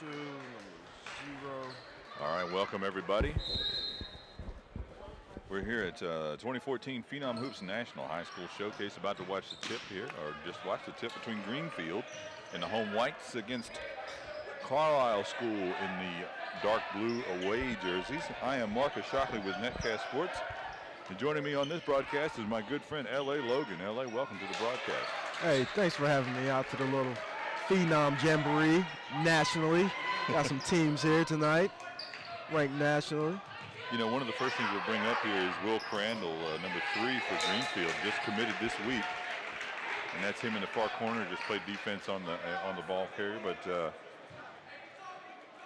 2, number 0. All right, welcome everybody. We're here at 2014 Phenom Hoops National High School Showcase. About to watch the tip here, or just watch the tip between Greenfield and the home whites against Carlisle School in the dark blue away jerseys. I am Marcus Shockley with Netcast Sports. And joining me on this broadcast is my good friend L.A. Logan. L.A., welcome to the broadcast. Hey, thanks for having me out to the little Phenom Jamboree nationally. Got some teams here tonight, ranked nationally. You know, one of the first things we'll bring up here is Will Crandall, number 3 for Greenfield, just committed this week. And that's him in the far corner, just played defense on the ball carrier, but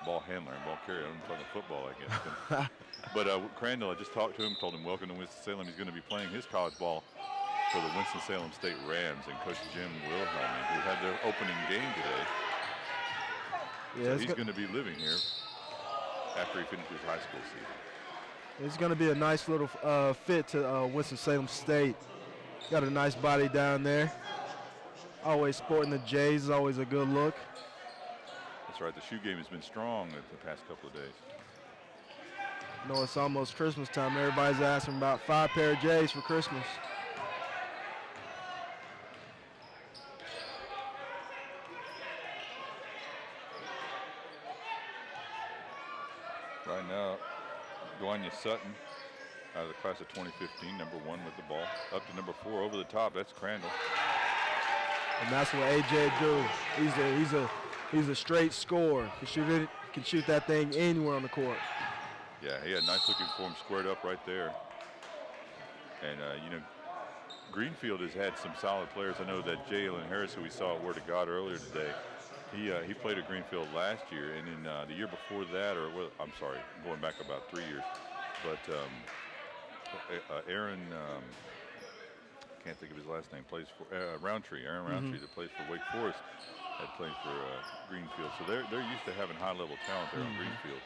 ball handler and ball carrier. I'm talking football, I guess. But Crandall, I just talked to him, told him welcome to Winston-Salem. He's going to be playing his college ball for the Winston-Salem State Rams and Coach Jim Wilhelm, who had their opening game today. Yeah, so he's going to be living here after he finishes high school season. It's going to be a nice little fit to Winston-Salem State. Got a nice body down there. Always sporting the J's is always a good look. That's right. The shoe game has been strong the past couple of days. You know, it's almost Christmas time. Everybody's asking about 5 pair of J's for Christmas. Right now, Dwanya Sutton out of the class of 2015, number 1 with the ball. Up to number 4 over the top. That's Crandall. And that's what AJ do. He's a straight scorer. Can shoot that thing anywhere on the court. Yeah, he had nice looking for him squared up right there. And you know, Greenfield has had some solid players. I know that Jalen Harris, who we saw at Word of God earlier today, he played at Greenfield last year, and in the year before that, or well, I'm sorry, going back about 3 years. But Aaron, can't think of his last name, plays for Roundtree. Aaron Roundtree, that plays for Wake Forest, had played for Greenfield. So they're used to having high-level talent there on Greenfield.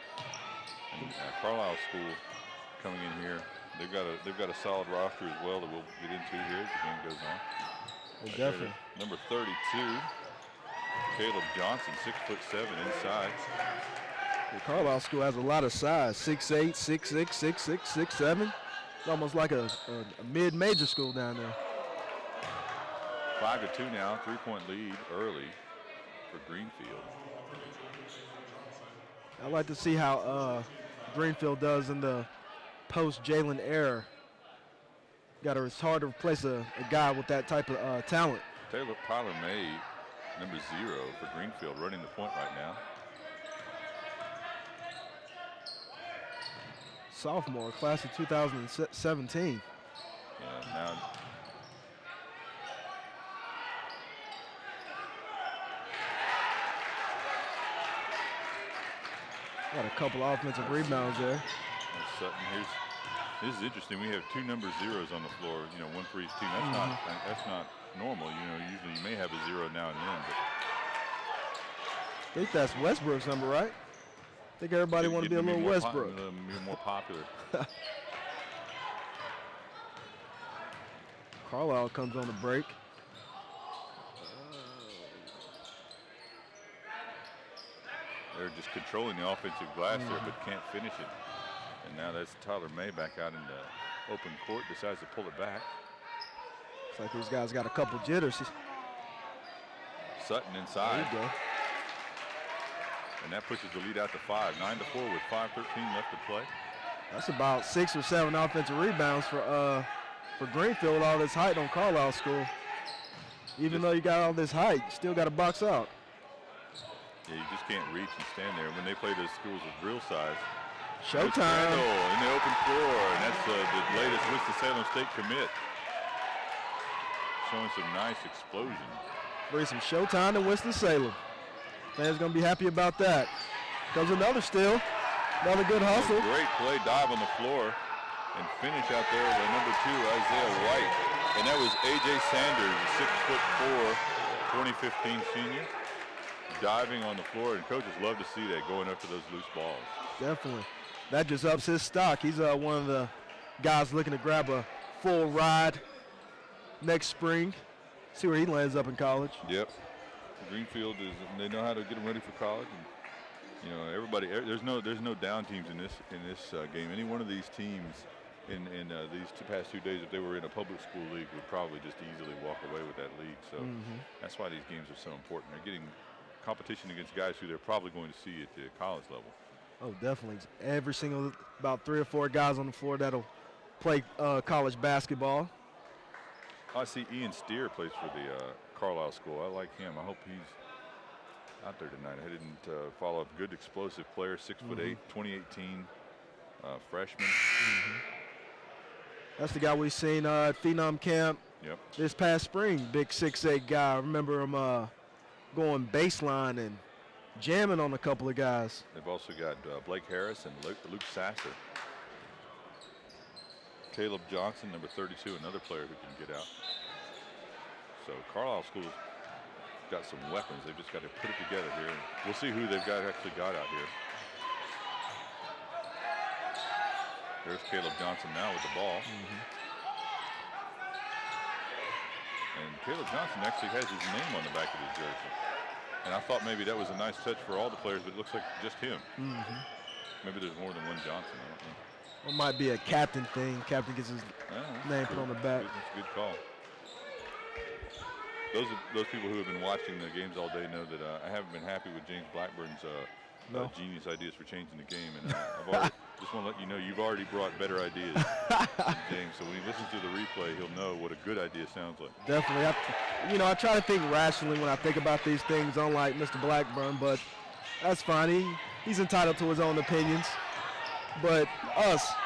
And Carlisle School coming in here, they've got a solid roster as well that we'll get into here as the game goes on. Well, definitely. Number 32. Caleb Johnson, 6'7" inside. The Carlisle School has a lot of size, 6'8", 6'6", 6'6", 6'7". It's almost like a mid-major school down there. 5-2 now, 3-point lead early for Greenfield. I like to see how Greenfield does in the post-Jalen era. It's hard to replace a guy with that type of talent. Tyler May, number 0 for Greenfield, running the point right now. Sophomore, class of 2017. Yeah, now got a couple offensive rebounds there. Sutton, this is interesting. We have 2 number 0s on the floor. You know, 1 for each team. That's not normal. You know, usually you may have a 0 now and then. But I think that's Westbrook's number, right? I think everybody want to be a little Westbrook. Be more popular. Carlisle comes on the break. They're just controlling the offensive glass there, but can't finish it. And now that's Tyler May back out in the open court, decides to pull it back. It's like these guys got a couple jitters. Sutton inside. There you go. And that pushes the lead out to 5, 9-4 with 5:13 left to play. That's about 6 or 7 offensive rebounds for Greenfield. All this height on Carlisle School. Even though you got all this height, you still got to box out. Yeah, you just can't reach and stand there. When they play those schools with real size. Showtime. In the open floor, and that's the latest Winston-Salem State commit. Showing some nice explosion. Bring some showtime to Winston-Salem. Fans gonna be happy about that. Comes another steal, another good hustle. Great play, dive on the floor, and finish out there with number 2, Isaiah White. And that was A.J. Sanders, a 6'4", 2015 senior, diving on the floor. And coaches love to see that, going after those loose balls. Definitely. That just ups his stock. He's one of the guys looking to grab a full ride next spring. See where he lands up in college. Yep. Greenfield they know how to get him ready for college. And You know, everybody. There's no down teams in this game. Any one of these teams in these past 2 days, if they were in a public school league, would probably just easily walk away with that league. So that's why these games are so important. They're getting competition against guys who they're probably going to see at the college level. Oh, definitely. Every single, about 3 or 4 guys on the floor that'll play college basketball. I see Ian Steer plays for the Carlisle school. I like him. I hope he's out there tonight. I didn't follow up. Good explosive player, 6'8", 2018 freshman. That's the guy we seen at Phenom camp this past spring. Big 6'8" guy. I remember him going baseline and jamming on a couple of guys. They've also got Blake Harris and Luke Sasser. Caleb Johnson, number 32, another player who can get out. So Carlisle School's got some weapons. They've just got to put it together here. We'll see who they've actually got out here. There's Caleb Johnson now with the ball. And Caleb Johnson actually has his name on the back of his jersey. And I thought maybe that was a nice touch for all the players, but it looks like just him. Maybe there's more than one Johnson. I don't know. It might be a captain thing. Captain gets his name put on the back. That's a good call. Those people who have been watching the games all day know that I haven't been happy with James Blackburn's genius ideas for changing the game. And just want to let you know you've already brought better ideas to James. So when he listens to the replay, he'll know what a good idea sounds like. Definitely. I try to think rationally when I think about these things, unlike Mr. Blackburn, but that's fine. He's entitled to his own opinions. But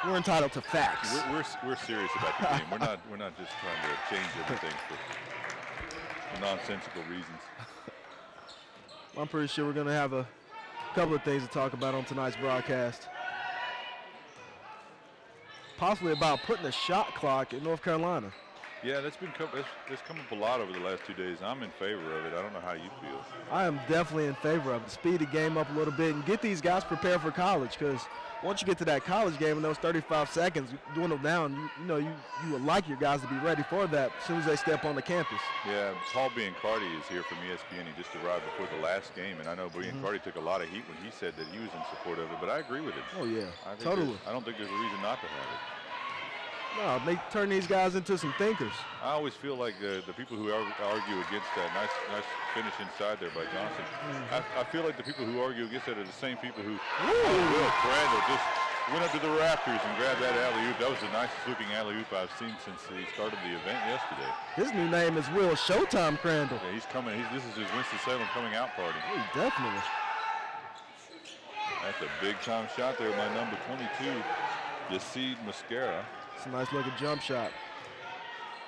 we're entitled to facts. We're serious about the game. We're not just trying to change everything for nonsensical reasons. I'm pretty sure we're going to have a couple of things to talk about on tonight's broadcast. Possibly about putting a shot clock in North Carolina. Yeah, that's come up a lot over the last 2 days. I'm in favor of it. I don't know how you feel. I am definitely in favor of it. Speed the game up a little bit and get these guys prepared for college, because once you get to that college game in those 35 seconds, dwindle down, you would like your guys to be ready for that as soon as they step on the campus. Yeah, Paul Biancardi is here from ESPN. He just arrived before the last game, and I know Biancardi took a lot of heat when he said that he was in support of it, but I agree with it. Oh, yeah, totally. I don't think there's a reason not to have it. No, they turn these guys into some thinkers. I always feel like the people who argue against that, nice finish inside there by Johnson. I feel like the people who argue against that are the same people who Will Crandall just went up to the rafters and grabbed that alley-oop. That was the nicest looking alley-oop I've seen since he started the event yesterday. His new name is Will Showtime Crandall. Yeah, he's coming. This is his Winston-Salem coming out party. Oh, definitely. That's a big-time shot there by number 22, Yasid Mascara. It's a nice looking jump shot.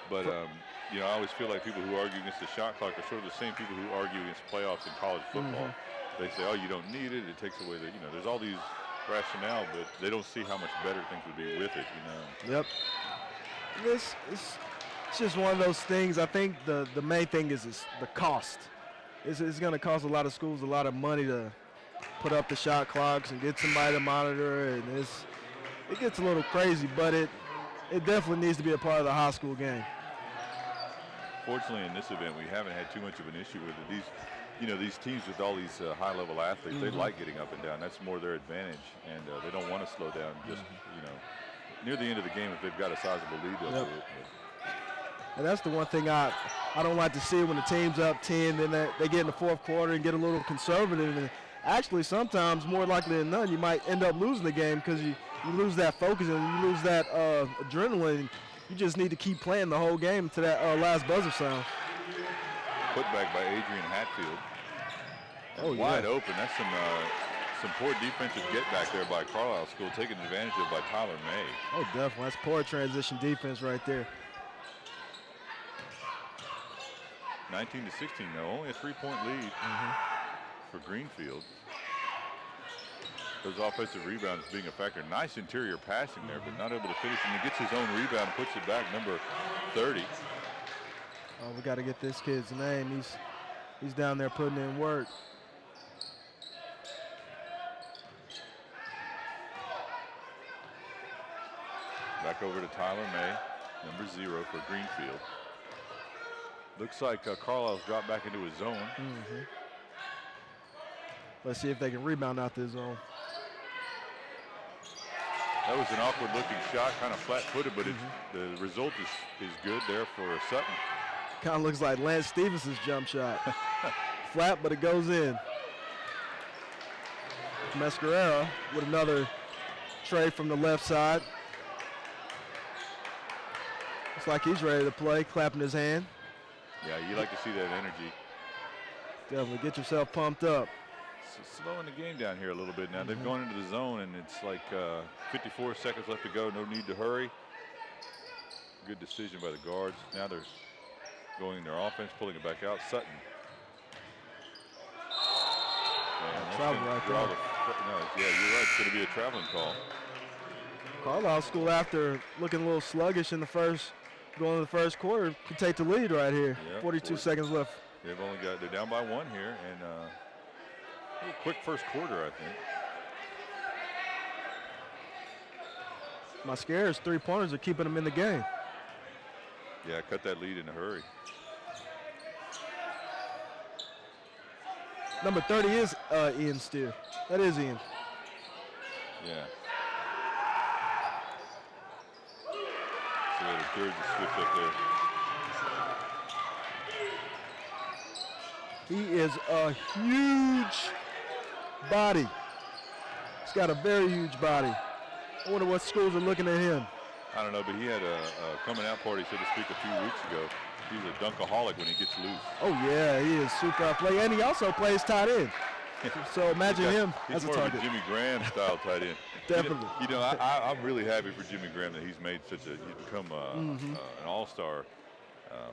But, I always feel like people who argue against the shot clock are sort of the same people who argue against playoffs in college football. They say, oh, you don't need it. It takes away there's all these rationale, but they don't see how much better things would be with it, Yep. It's just one of those things. I think the main thing is the cost. It's going to cost a lot of schools a lot of money to put up the shot clocks and get somebody to monitor it. And it gets a little crazy, but it definitely needs to be a part of the high school game. Fortunately, in this event, we haven't had too much of an issue with it. These teams with all these high-level athletes, they like getting up and down. That's more their advantage, and they don't want to slow down. Just near the end of the game, if they've got a sizable lead, they'll do it. And that's the one thing I don't like to see when the team's up 10, then they get in the fourth quarter and get a little conservative. And actually, sometimes more likely than not, you might end up losing the game because you lose that focus and you lose that adrenaline. You just need to keep playing the whole game to that last buzzer sound. Putback by Adrian Hatfield. Wide open. That's some poor defensive get back there by Carlisle School, taken advantage of by Tyler May. Oh, definitely. That's poor transition defense right there. 19-16 now, only a 3-point lead for Greenfield. Those offensive rebounds being a factor. Nice interior passing there, but not able to finish. And he gets his own rebound and puts it back, number 30. Oh, we got to get this kid's name. He's down there putting in work. Back over to Tyler May, number 0 for Greenfield. Looks like Carlisle's dropped back into his zone. Let's see if they can rebound out this zone. That was an awkward-looking shot, kind of flat-footed, but the result is good there for Sutton. Kind of looks like Lance Stevenson's jump shot. Flat, but it goes in. Mascarera with another tray from the left side. Looks like he's ready to play, clapping his hand. Yeah, you like to see that energy. Definitely get yourself pumped up. So slowing the game down here a little bit now. They've gone into the zone, and it's like 54 seconds left to go. No need to hurry. Good decision by the guards. Now they're going in their offense, pulling it back out. Sutton. Travel right there. No, yeah, you're right. It's going to be a traveling call. Carlisle School, after looking a little sluggish in the first, going to the first quarter, can take the lead right here. Yep, 42 seconds left. They're down by 1 here, and a quick first quarter, I think. Mascara's three-pointers are keeping them in the game. Yeah, cut that lead in a hurry. Number 30 is Ian Steer. That is Ian. Yeah. So they had a jersey switch up there. He is a huge body. He's got a very huge body. I wonder what schools are looking at him. I don't know, but he had a coming out party, so to speak, a few weeks ago. He's a dunkaholic when he gets loose. Oh, yeah, he is super athletic. And he also plays tight end. So imagine him as a target. He's more of a target. Jimmy Graham style tight end. Definitely. I'm really happy for Jimmy Graham that he's made he's become an all-star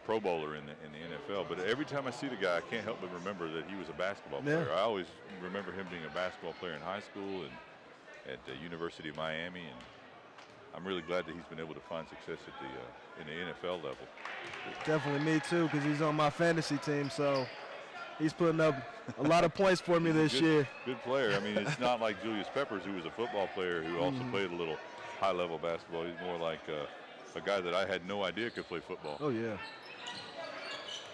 Pro Bowler in the NFL. But every time I see the guy, I can't help but remember that he was a basketball player. I always remember him being a basketball player in high school and at the University of Miami, and I'm really glad that he's been able to find success at in the NFL level. Definitely me too, because he's on my fantasy team, so he's putting up a lot of points for me this year. Good player. I mean, it's not like Julius Peppers, who was a football player who also played a little high-level basketball. He's more like a guy that I had no idea could play football. Oh, yeah.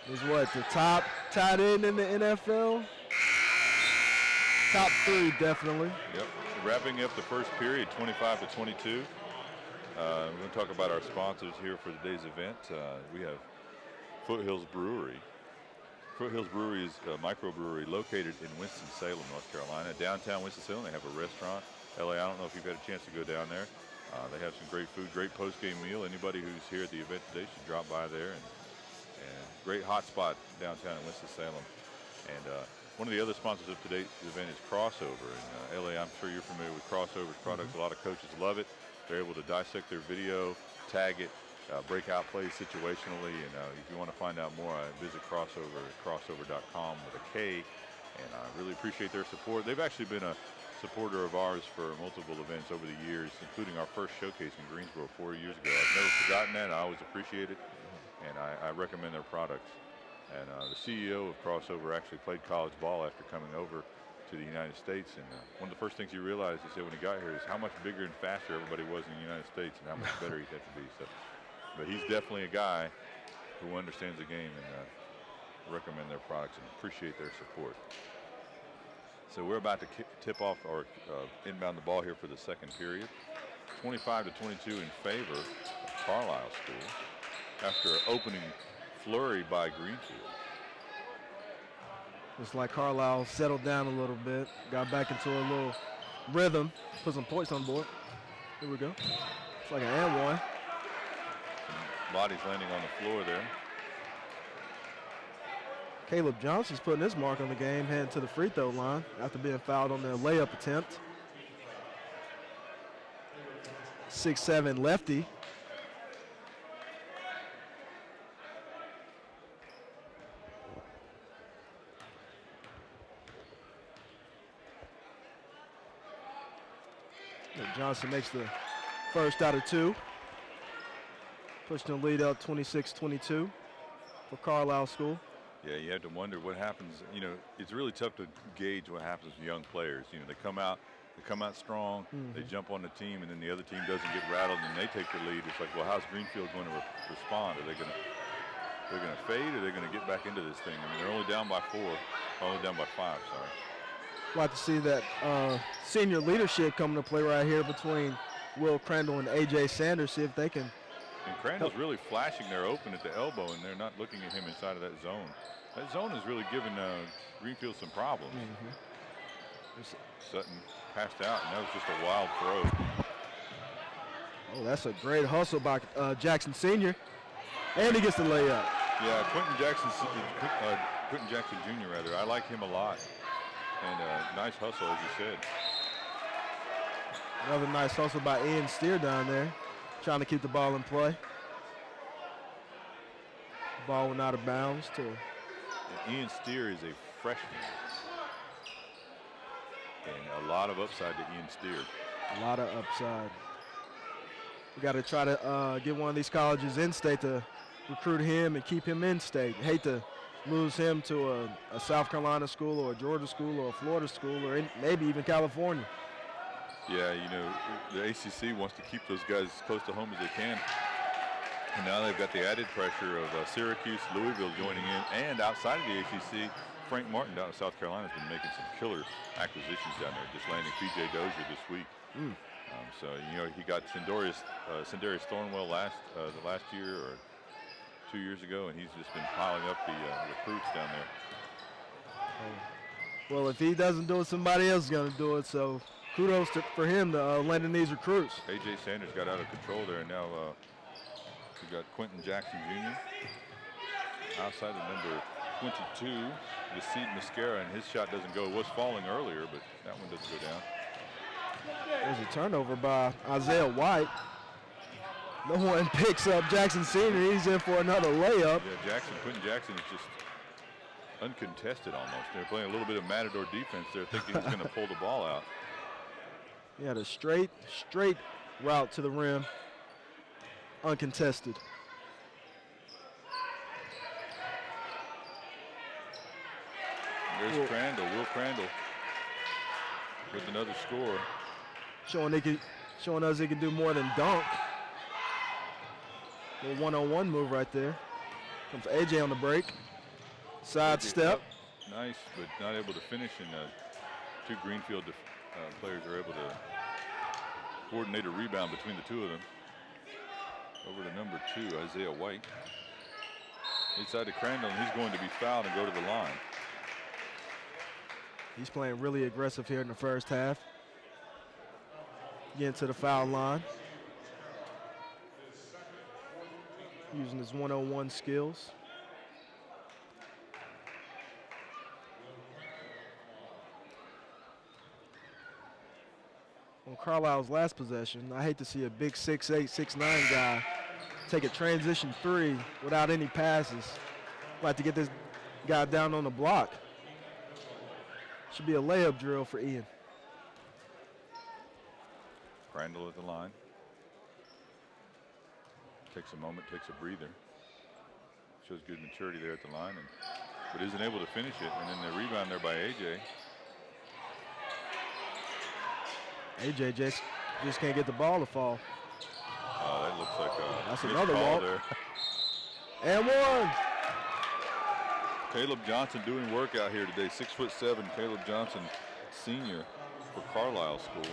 He's what, the top tight end in the NFL? Top 3, definitely. Yep. Wrapping up the first period, 25-22. We're going to talk about our sponsors here for today's event. We have Foothills Brewery. Foothills Brewery is a microbrewery located in Winston-Salem, North Carolina. Downtown Winston-Salem, they have a restaurant. LA, I don't know if you've had a chance to go down there. They have some great food, great post-game meal. Anybody who's here at the event today should drop by there. And great hot spot downtown in Winston-Salem. And one of the other sponsors of today's event is Crossover. And LA, I'm sure you're familiar with Crossover's products. A lot of coaches love it. They're able to dissect their video, tag it, break out plays situationally. And if you want to find out more, visit Crossover at crossover.com with a K. And I really appreciate their support. They've actually been a supporter of ours for multiple events over the years, including our first showcase in Greensboro 4 years ago. I've never forgotten that. I always appreciate it. And I recommend their products. And the CEO of Crossover actually played college ball after coming over to the United States. And one of the first things he realized, he said, when he got here, is how much bigger and faster everybody was in the United States and how much better he had to be. So, but he's definitely a guy who understands the game, and recommend their products and appreciate their support. So we're about to tip off or inbound the ball here for the second period. 25-22 in favor of Carlisle School after an opening flurry by Greenfield. Looks like Carlisle settled down a little bit, got back into a little rhythm, put some points on the board. Here we go. It's like an and one. Some bodies landing on the floor there. Caleb Johnson's putting his mark on the game, heading to the free throw line after being fouled on their layup attempt. 6'7" lefty. Johnson makes the first out of 2. Pushing the lead up 26-22 for Carlisle School. Yeah, you have to wonder what happens. You know, it's really tough to gauge what happens with young players. You know, they come out strong, they jump on the team, and then the other team doesn't get rattled, and they take the lead. It's like, well, how's Greenfield going to respond? Are they going to fade, or are they going to get back into this thing? I mean, they're only down by 4, only down by 5, sorry. Like to see that senior leadership coming to play right here between Will Crandall and A.J. Sanders, see if they can. And Crandall's really flashing there open at the elbow, and they're not looking at him inside of that zone. That zone is really giving Greenfield some problems. Sutton passed out, and that was just a wild throw. Oh, that's a great hustle by Jackson Sr. And he gets the layup. Yeah, Quentin Jackson Jr. rather. I like him a lot. And nice hustle, as you said. Another nice hustle by Ian Steer down there, trying to keep the ball in play. Ball went out of bounds to. And Ian Steer is a freshman. And a lot of upside to Ian Steer. A lot of upside. We got to try to get one of these colleges in state to recruit him and keep him in state. Hate to lose him to a South Carolina school or a Georgia school or a Florida school or maybe even California. Yeah, you know, the ACC wants to keep those guys as close to home as they can. And now they've got the added pressure of Syracuse, Louisville joining in, and outside of the ACC, Frank Martin down in South Carolina has been making some killer acquisitions down there, just landing P.J. Dozier this week. So, you know, he got Sindarius Thornwell the last year or 2 years ago, and he's just been piling up the recruits down there. Well, if he doesn't do it, somebody else is going to do it. So kudos for him to landing these recruits. A.J. Sanders got out of control there, and now we got Quentin Jackson Jr. outside of number 22, Yasid Mascara, and his shot doesn't go. It was falling earlier, but that one doesn't go down. There's a turnover by Isaiah White. No one picks up Jackson Sr. He's in for another layup. Yeah, Quentin Jackson is just uncontested almost. They're playing a little bit of Matador defense there, thinking he's going to pull the ball out. He had a straight route to the rim, uncontested. There's Will Crandall with another score. Showing us he can do more than dunk. Little one-on-one move right there. Comes AJ on the break. Side step. Nice, but not able to finish, and two Greenfield players are able to coordinate a rebound between the two of them. Over to number 2, Isaiah White. Inside to Crandall, and he's going to be fouled and go to the line. He's playing really aggressive here in the first half. Getting to the foul line. Using his one-on-one skills. On Carlisle's last possession, I hate to see a big 6'8", 6'9" guy take a transition 3 without any passes. Like to get this guy down on the block. Should be a layup drill for Ian. Crandall at the line. Takes a moment, takes a breather. Shows good maturity there at the line, but isn't able to finish it. And then the rebound there by AJ. AJ just can't get the ball to fall. Oh, that looks like a that's another wall there. And one. Caleb Johnson doing work out here today. 6'7", Caleb Johnson, senior for Carlisle School.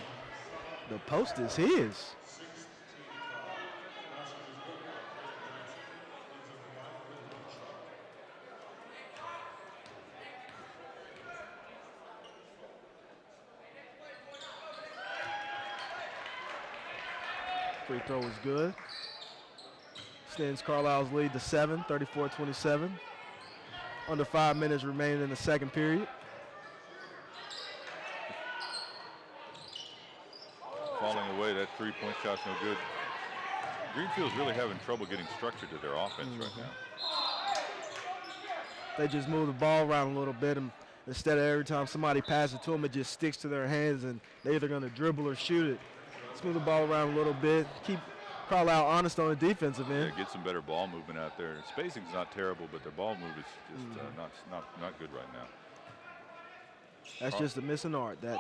The post is his. Free throw is good. Extends Carlisle's lead to 7, 34-27. Under 5 minutes remaining in the second period. Falling away, that three-point shot's no good. Greenfield's really having trouble getting structure to their offense right now. They just move the ball around a little bit, and instead of every time somebody passes it to them, it just sticks to their hands, and they're either going to dribble or shoot it. Let's move the ball around a little bit. Keep Carlisle honest on the defensive end. Yeah, get some better ball movement out there. Spacing's not terrible, but their ball move is just not good right now. That's just a missing art. That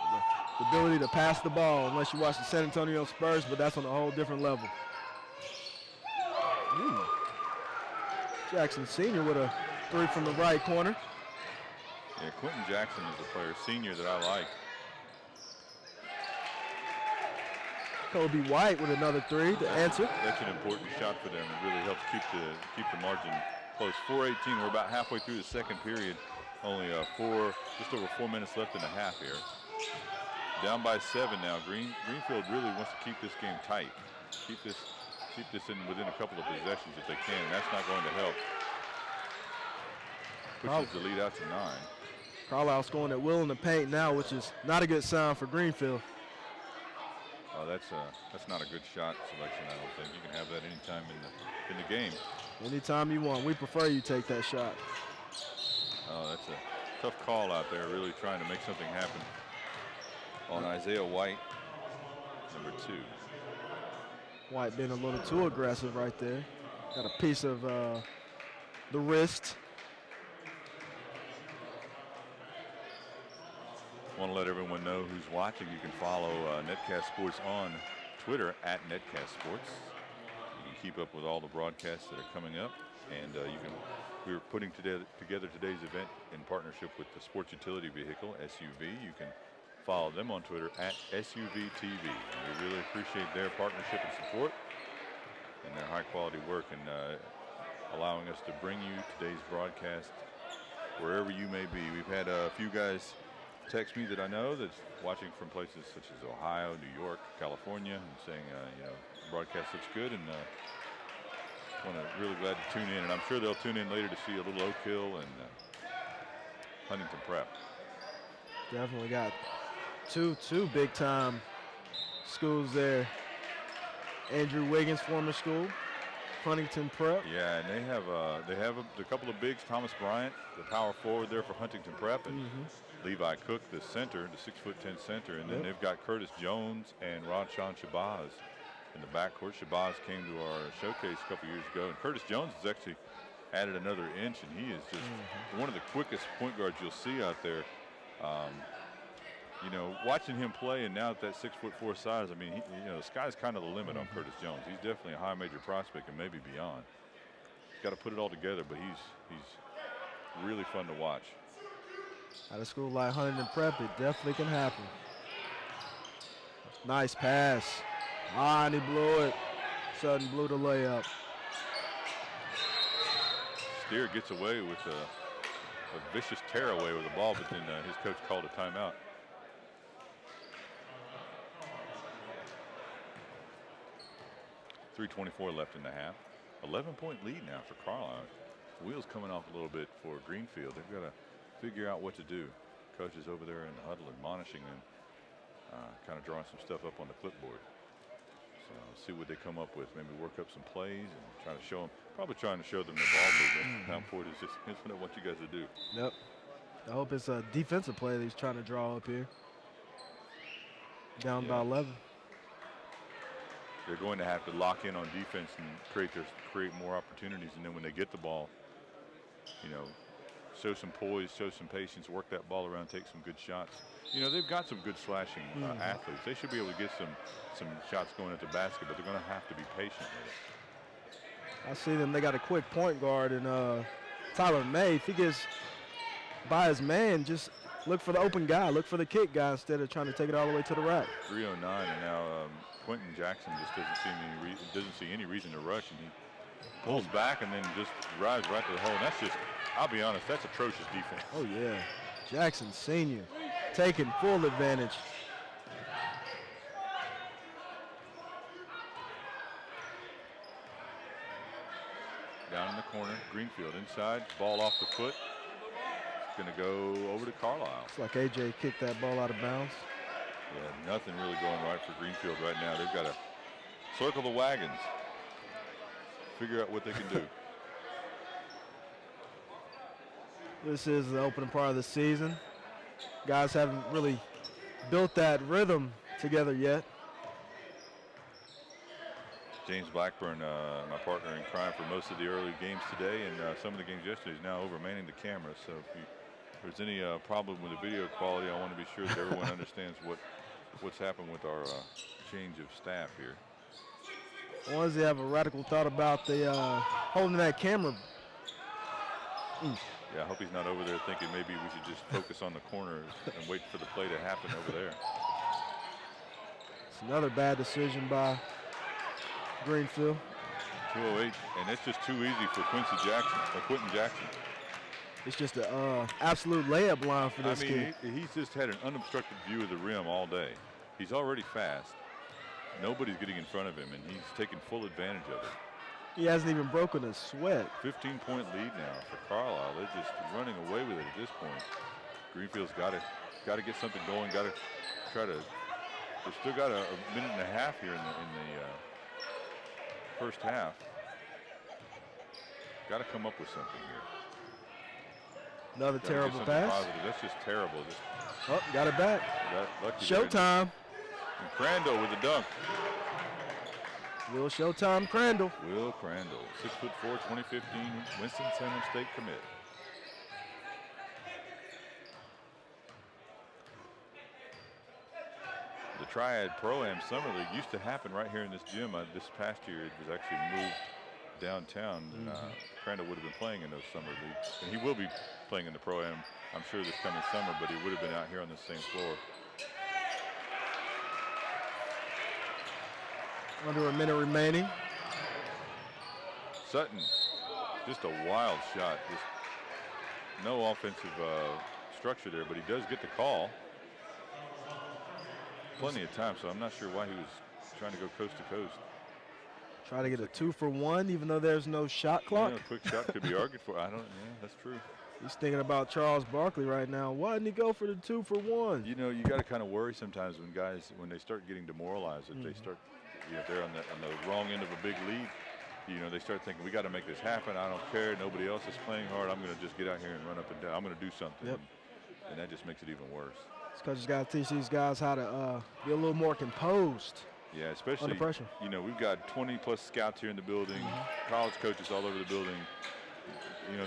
the ability to pass the ball, unless you watch the San Antonio Spurs, but that's on a whole different level. Jackson Sr. with a 3 from the right corner. Yeah, Quentin Jackson is a player, senior, that I like. Kobe White with another three to answer. That's an important shot for them. It really helps keep the margin close. 4:18. We're about halfway through the second period. Only just over 4 minutes left in the half here. Down by 7 now. Greenfield really wants to keep this game tight. Keep this within a couple of possessions if they can. And that's not going to help. Pushes the lead out to 9. Carlisle scoring at will in the paint now, which is not a good sign for Greenfield. Oh, that's not a good shot selection, I don't think. You can have that anytime in the game. Anytime you want. We prefer you take that shot. Oh, that's a tough call out there, really trying to make something happen on Isaiah White, number 2. White being a little too aggressive right there. Got a piece of the wrist. Want to let everyone know who's watching. You can follow Netcast Sports on Twitter at Netcast Sports. You can keep up with all the broadcasts that are coming up, and we're putting together today's event in partnership with the Sports Utility Vehicle (SUV). You can follow them on Twitter at SUVTV. We really appreciate their partnership and support, and their high-quality work, and allowing us to bring you today's broadcast wherever you may be. We've had a few guys text me that I know that's watching from places such as Ohio, New York, California, and saying, the broadcast looks good, and really glad to tune in. And I'm sure they'll tune in later to see a little Oak Hill and Huntington Prep. Definitely got two big-time schools there. Andrew Wiggins' former school, Huntington Prep. Yeah, and they have a couple of bigs. Thomas Bryant, the power forward there for Huntington Prep, and Levi Cook, the center, the 6'10" center, and then they've got Curtis Jones and Radshawn Shabazz in the backcourt. Shabazz came to our showcase a couple years ago, and Curtis Jones has actually added another inch, and he is just one of the quickest point guards you'll see out there. Watching him play, and now at that 6'4" size, I mean, the sky's kind of the limit on Curtis Jones. He's definitely a high major prospect and maybe beyond. He's got to put it all together, but he's really fun to watch. At a school like Huntington Prep, it definitely can happen. Nice pass. And he blew it. Sutton blew the layup. Steer gets away with a vicious tear away with the ball, but then his coach called a timeout. .324 left in the half. 11-point lead now for Carlisle. Wheels coming off a little bit for Greenfield. They've got to figure out what to do. Coach is over there in the huddle admonishing them, kind of drawing some stuff up on the clipboard. So see what they come up with. Maybe work up some plays and try to show them. Probably trying to show them the ball movement. How important is this? It's what I want you guys to do. Yep. I hope it's a defensive play that he's trying to draw up here. Down by 11. They're going to have to lock in on defense and create more opportunities, and then when they get the ball, show some poise, show some patience, work that ball around, take some good shots. They've got some good slashing athletes. They should be able to get some shots going at the basket, but they're going to have to be patient with it. I see them. They got a quick point guard in Tyler May. If he gets by his man, just look for the open guy, look for the kick guy instead of trying to take it all the way to the rack. 3:09, and now Quentin Jackson just doesn't see any reason to rush, and he pulls back and then just drives right to the hole. And that's just, I'll be honest, that's atrocious defense. Oh yeah, Jackson Senior taking full advantage. Down in the corner, Greenfield inside, ball off the foot. It's going to go over to Carlisle. It's like AJ kicked that ball out of bounds. Yeah, nothing really going right for Greenfield right now. They've got to circle the wagons, figure out what they can do. This is the opening part of the season. Guys haven't really built that rhythm together yet. James Blackburn, my partner in crime for most of the early games today and some of the games yesterday, is now over manning the camera. So if there's any problem with the video quality, I want to be sure that everyone understands what's happened with our change of staff here. Why does he have a radical thought about the holding that camera? Yeah, I hope he's not over there thinking maybe we should just focus on the corner and wait for the play to happen over there. It's another bad decision by Greenfield. 2:08, and it's just too easy for Quinton Jackson. It's just an absolute layup line for this kid. He's just had an unobstructed view of the rim all day. He's already fast. Nobody's getting in front of him, and he's taking full advantage of it. He hasn't even broken a sweat. 15-point lead now for Carlisle. They're just running away with it at this point. Greenfield's got to get something going. Got to try to. They've still got a minute and a half here in the first half. Got to come up with something here. Another terrible pass. Positive. That's just terrible. Oh, got it back. Showtime. And Crandall with the dunk. Will Showtime Crandall. Will Crandall, 6'4", 2015 Winston-Salem State commit. The Triad Pro-Am Summer League used to happen right here in this gym. This past year it was actually moved downtown. Crandall would have been playing in those summer leagues. And he will be playing in the Pro-Am, I'm sure, this coming summer, but he would have been out here on the same floor. Under a minute remaining. Sutton, just a wild shot. Just no offensive structure there, but he does get the call. Plenty of time, so I'm not sure why he was trying to go coast to coast. Try to get a 2-for-1, even though there's no shot clock. Yeah, a quick shot could be argued for. Yeah, that's true. He's thinking about Charles Barkley right now. Why didn't he go for the 2-for-1? You know, you got to kind of worry sometimes when they start getting demoralized, if they start, if they're on the wrong end of a big lead, they start thinking, we got to make this happen. I don't care. Nobody else is playing hard. I'm going to just get out here and run up and down. I'm going to do something. Yep. And that just makes it even worse. It's because you got to teach these guys how to be a little more composed. Yeah, especially under pressure. We've got 20+ scouts here in the building, college coaches all over the building.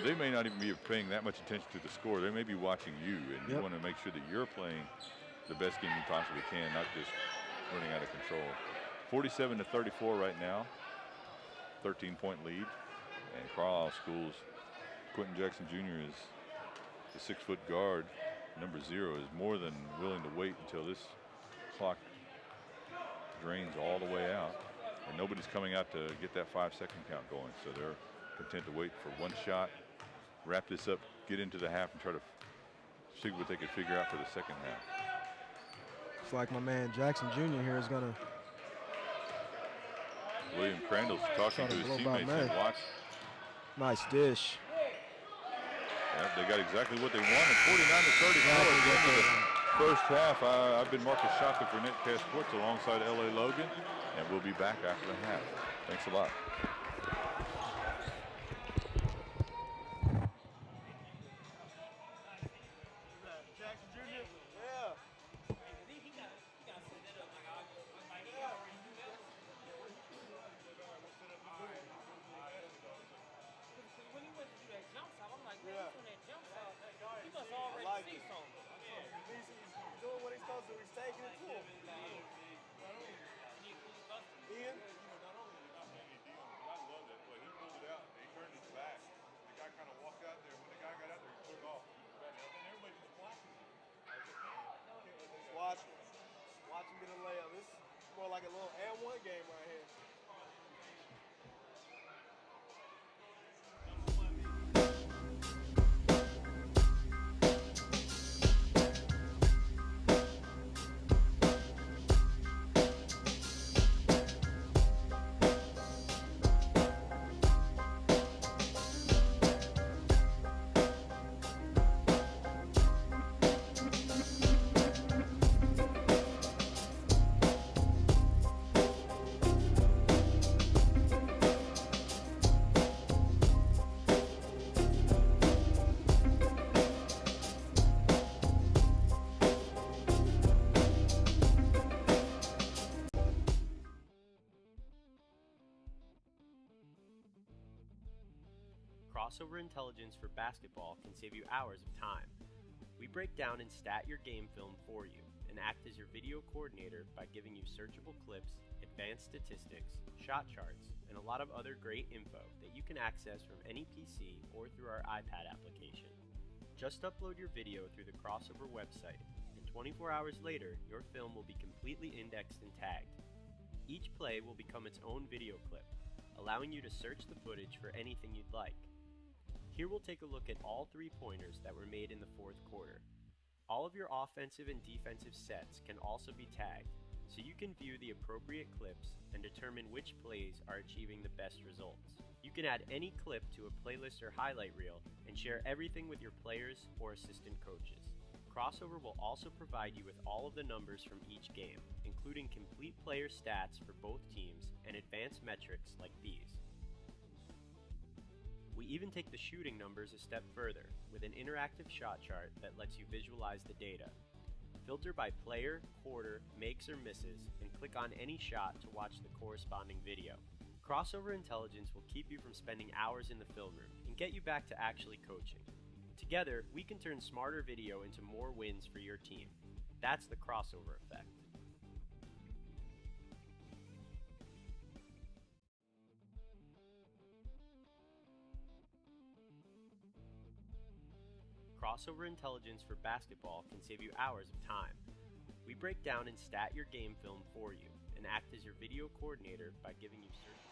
They may not even be paying that much attention to the score. They may be watching you, and you want to make sure that you're playing the best game you possibly can, not just running out of control. 47-34 right now, 13-point lead, and Carlisle School's Quinton Jackson Jr. is the 6-foot guard. Number 0 is more than willing to wait until this clock drains all the way out, and nobody's coming out to get that 5-second count going, so they're content to wait for one shot, wrap this up, get into the half, and try to see what they can figure out for the second half. It's like my man Jackson Jr. here is going to. William Crandall's talking to his teammates and watch. Nice dish. Yep, they got exactly what they wanted. 49-34 at the end of the first half. I've been Marcus Shaka for Netcast Sports alongside L.A. Logan, and we'll be back after the half. Thanks a lot. Watch him get a layup. This is more like a little and-1 game right here. Crossover intelligence for basketball can save you hours of time. We break down and stat your game film for you and act as your video coordinator by giving you searchable clips, advanced advanced statistics, shot charts, and a lot of other great info that you can access from any PC or through our iPad application. Just upload your video through the Crossover website, and 24 hours later, your film will be completely indexed and tagged. Each play will become its own video clip, allowing you to search the footage for anything you'd like. Here we'll take a look at all 3-pointers that were made in the fourth quarter. All of your offensive and defensive sets can also be tagged, so you can view the appropriate clips and determine which plays are achieving the best results. You can add any clip to a playlist or highlight reel and share everything with your players or assistant coaches. Crossover will also provide you with all of the numbers from each game, including complete player stats for both teams and advanced metrics like these. We even take the shooting numbers a step further with an interactive shot chart that lets you visualize the data. Filter by player, quarter, makes or misses, and click on any shot to watch the corresponding video. Crossover Intelligence will keep you from spending hours in the film room and get you back to actually coaching. Together, we can turn smarter video into more wins for your team. That's the Crossover effect. Crossover Intelligence for basketball can save you hours of time. We break down and stat your game film for you and act as your video coordinator by giving you certain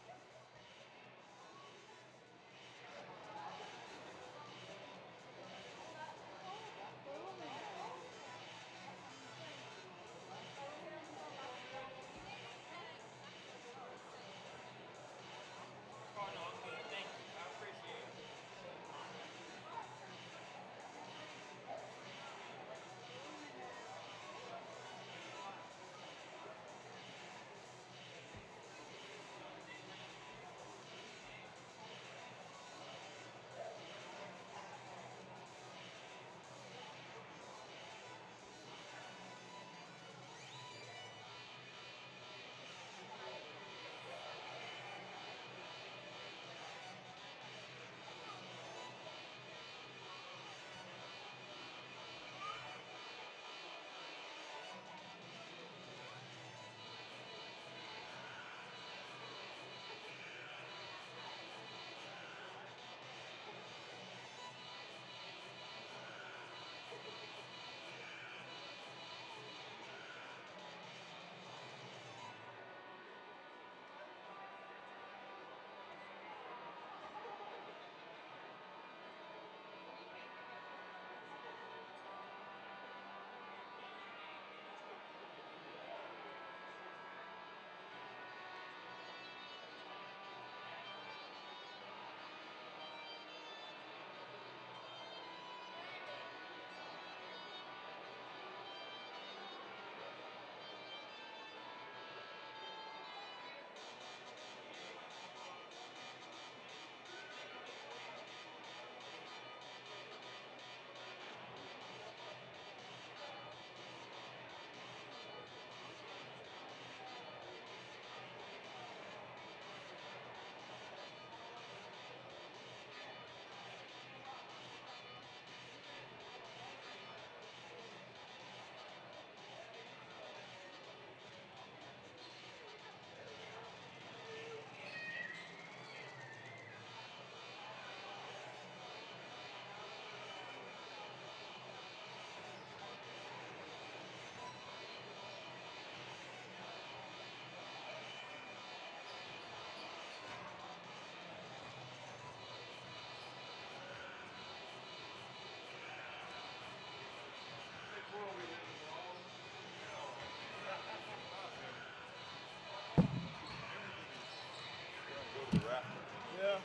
Yeah.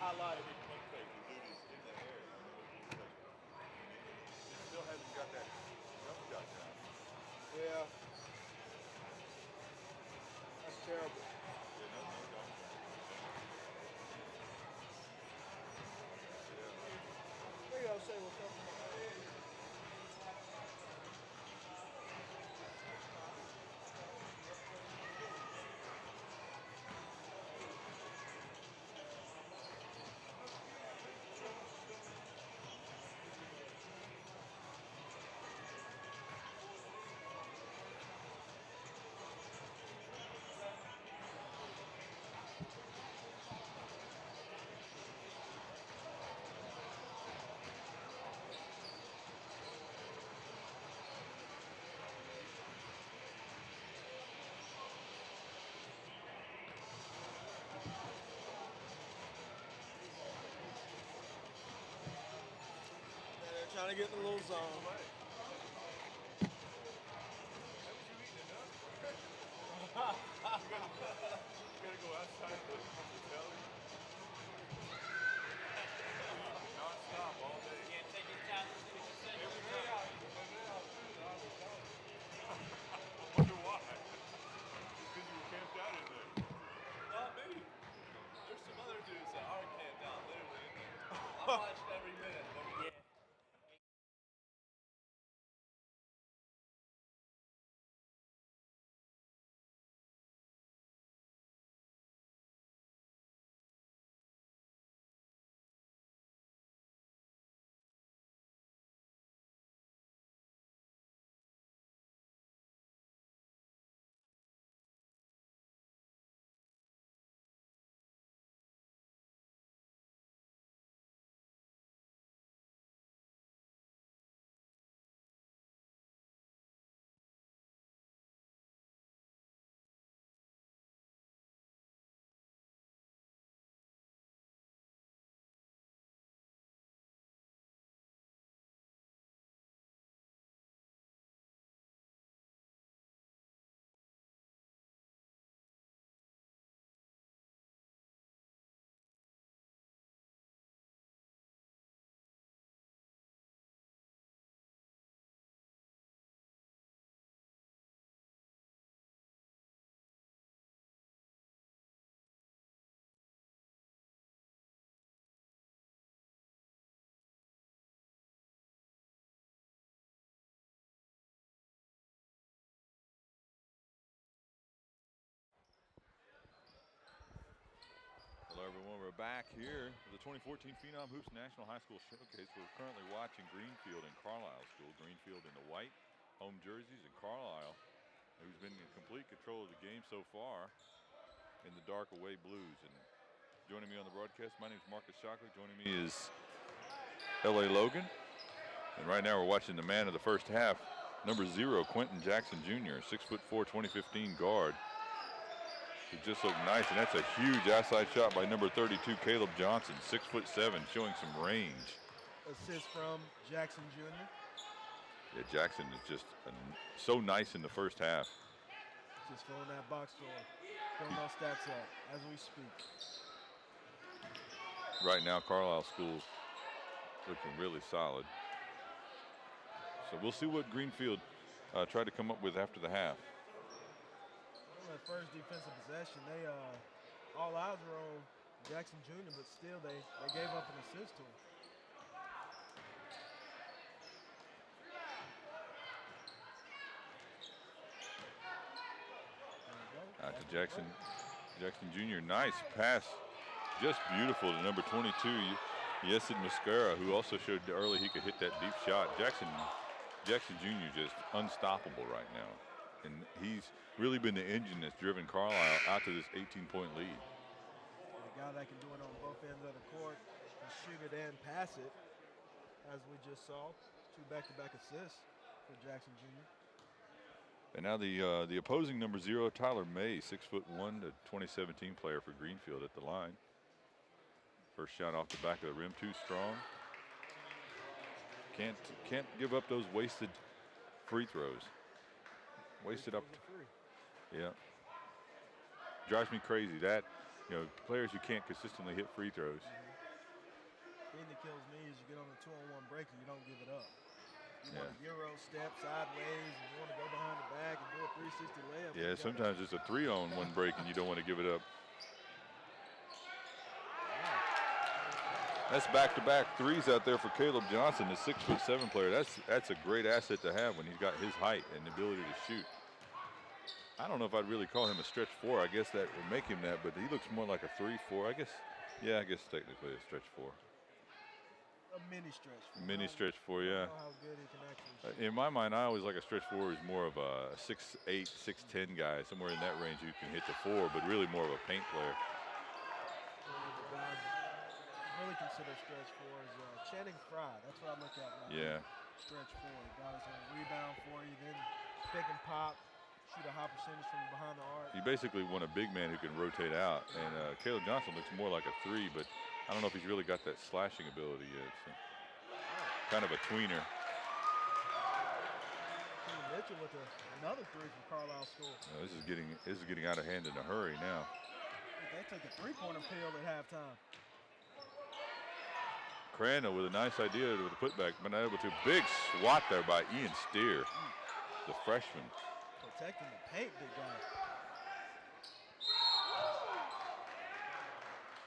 highlighted it one thing. The dude is in the air. He still hasn't got that jump shot down. Yeah. That's terrible. Yeah, no jump shot. There you go, say what's up. to get in the little zone. Gotta go outside the hotel. Non-stop all day. Can't take his time. Every day out. I wonder why. Because you were camped out in there. Not me. There's some other dudes that are camped out literally in there. I'm watching every minute. Yeah. Hello, everyone. We're back here for the 2014 Phenom Hoops National High School Showcase. We're currently watching Greenfield and Carlisle School. Greenfield in the white home jerseys, and Carlisle, who's been in complete control of the game so far, in the dark away blues. And joining me on the broadcast, my name is Marcus Shockley. Joining me is L.A. Logan. And right now we're watching the man of the first half, number 0, Quentin Jackson Jr., 6'4", 2015 guard. He just looked nice, and that's a huge outside shot by number 32, Caleb Johnson, 6'7", showing some range. Assist from Jackson Jr. Yeah, Jackson is just so nice in the first half. Just filling that box score, filling those stats up as we speak. Right now, Carlisle School looking really solid. So we'll see what Greenfield tried to come up with after the half. On that first defensive possession, they all eyes were on Jackson Jr., but still they gave up an assist to him. Out to Jackson Jr. Nice pass, just beautiful to number 22, Yesid Mascara, who also showed early he could hit that deep shot. Jackson Jr. just unstoppable right now, and he's really been the engine that's driven Carlisle out to this 18-point lead. A guy that can do it on both ends of the court, can shoot it and pass it, as we just saw. 2 back-to-back assists for Jackson Jr. And now the opposing number 0, Tyler May, 6'1", the 2017 player for Greenfield at the line. First shot off the back of the rim, too strong. Can't give up those wasted free throws. Wasted up. Yeah. Drives me crazy that, players who can't consistently hit free throws. The thing that kills me is you get on a 2-on-1 break and you don't give it up. You Yeah. want a Euro step sideways, and you want to go behind the back and do a 360 layup. Yeah, sometimes it's a 3-on-1 break and you don't want to give it up. That's back-to-back threes out there for Caleb Johnson, the 6'7" player. That's a great asset to have when he's got his height and the ability to shoot. I don't know if I'd really call him a stretch 4. I guess that would make him that, but he looks more like a 3-4. I guess technically a stretch 4. A mini stretch 4. Mini stretch 4, yeah. I don't know how good he can actually shoot. In my mind, I always like a stretch 4 is more of a 6'8", 6'10" guy, somewhere in that range you can hit the 4, but really more of a paint player. The guys really consider stretch 4 is Channing Fry. That's what I look at now. Yeah. Stretch 4. The guy that's going to rebound for you, then pick and pop, shoot a high percentage from behind the arc. You basically want a big man who can rotate out, and Caleb Johnson looks more like a 3, but I don't know if he's really got that slashing ability yet. So. kind of a tweener. Mitchell with another three from Carlisle School. This is getting out of hand in a hurry now. They took a three-pointer pill at halftime. Crandall with a nice idea with the putback, but not able to. Big swat there by Ian Steer, the freshman. Protecting the paint, big guy.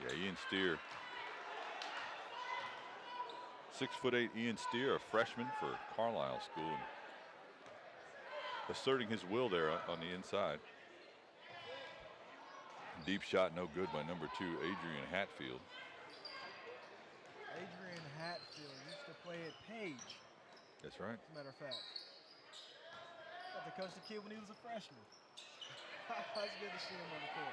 Yeah, Ian Steer. 6'8" Ian Steer, a freshman for Carlisle School. Asserting his will there on the inside. Deep shot, no good by number 2, Adrian Hatfield. Adrian Hatfield used to play at Page. That's right. As a matter of fact. Got to coach the kid when he was a freshman. It's good to see him on the court.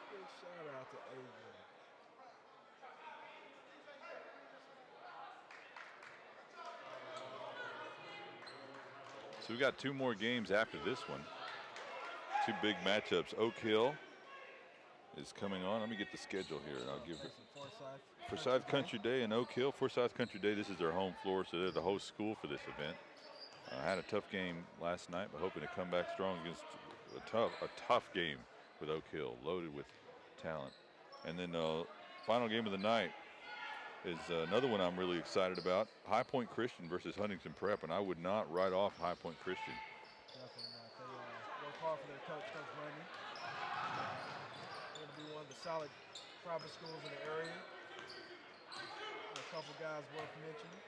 Big shout out to Adrian. So we got 2 more games after this one. 2 big matchups. Oak Hill is coming on. Let me get the schedule here, and I'll give it. Forsyth Country Day in Oak Hill. Forsyth Country Day, this is their home floor, so they're the host school for this event. Had a tough game last night, but hoping to come back strong against a tough game with Oak Hill, loaded with talent. And then final game of the night is another one I'm really excited about. High Point Christian versus Huntington Prep, and I would not write off High Point Christian. Definitely not. They work hard for their coach, Coach Brandon. Going to be one of the solid private schools in the area. A couple guys worth mentioning.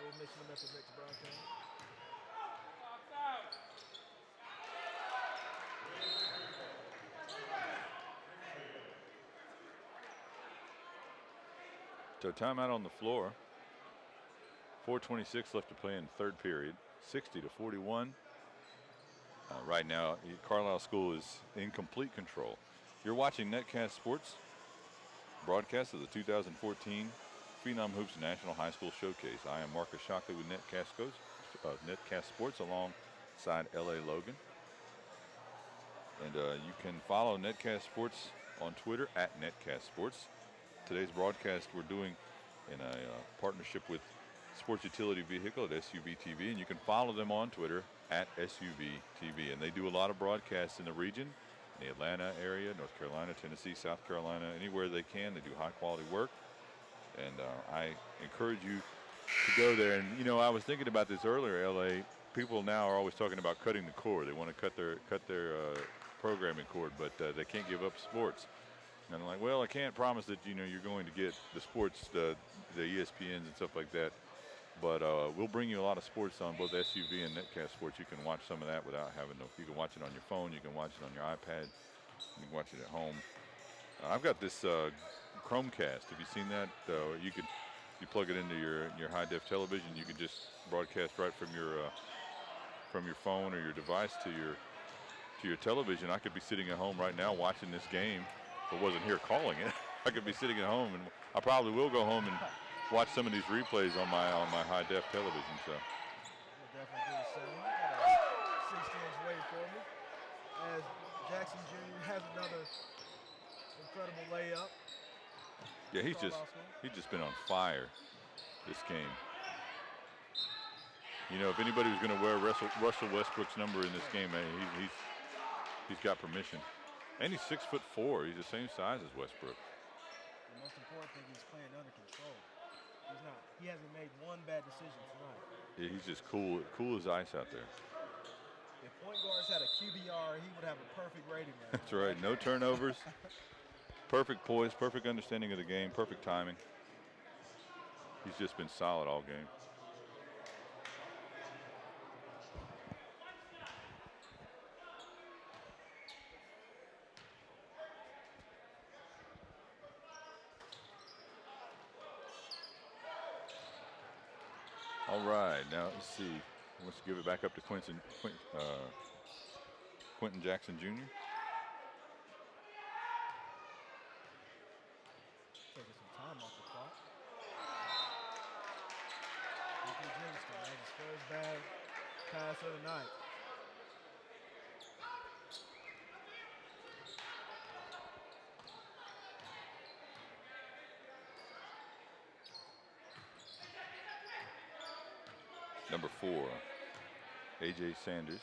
We'll mention them at the next broadcast. So timeout on the floor. 4:26 left to play in third period. 60-41. Right now, Carlisle School is in complete control. You're watching Netcast Sports, broadcast of the 2014 Phenom Hoops National High School Showcase. I am Marcus Shockley with Netcast Sports alongside L.A. Logan. And you can follow Netcast Sports on Twitter at Netcast Sports. Today's broadcast we're doing in a partnership with Sports Utility Vehicle at SUV TV, and you can follow them on Twitter at SUV TV. And they do a lot of broadcasts in the region, in the Atlanta area, North Carolina, Tennessee, South Carolina, anywhere they can. They do high quality work, and I encourage you to go there. And you know, I was thinking about this earlier. LA people now are always talking about cutting the cord. They want to cut their programming cord, but they can't give up sports. And I'm like, well, I can't promise that you're going to get the sports, the ESPNs and stuff like that. But we'll bring you a lot of sports on both SUV and Netcast Sports. You can watch some of that without having to. You can watch it on your phone. You can watch it on your iPad. You can watch it at home. I've got this Chromecast. Have you seen that? You plug it into your high def television. You can just broadcast right from your phone or your device to your television. I could be sitting at home right now watching this game. If I wasn't here calling it, I could be sitting at home, and I probably will go home and watch some of these replays on my high def television. So I'll definitely do the same. Got a 16-inch waiting for me. As Jackson Jr. has another incredible layup. yeah, he's just been on fire this game. You know, if anybody was going to wear Russell Westbrook's number in this game, he's got permission. And he's 6'4". He's the same size as Westbrook. The most important thing, he's playing under control. He hasn't made one bad decision tonight. Yeah, he's just cool as ice out there. If point guards had a QBR, he would have a perfect rating right That's right. No turnovers. Perfect poise, perfect understanding of the game, perfect timing. He's just been solid all game. All right, now let's see. Let's give it back up to Quentin Jackson Jr. Taking some time off the clock. Anthony Jameson made his first bad pass of the night. number 4, A.J. Sanders.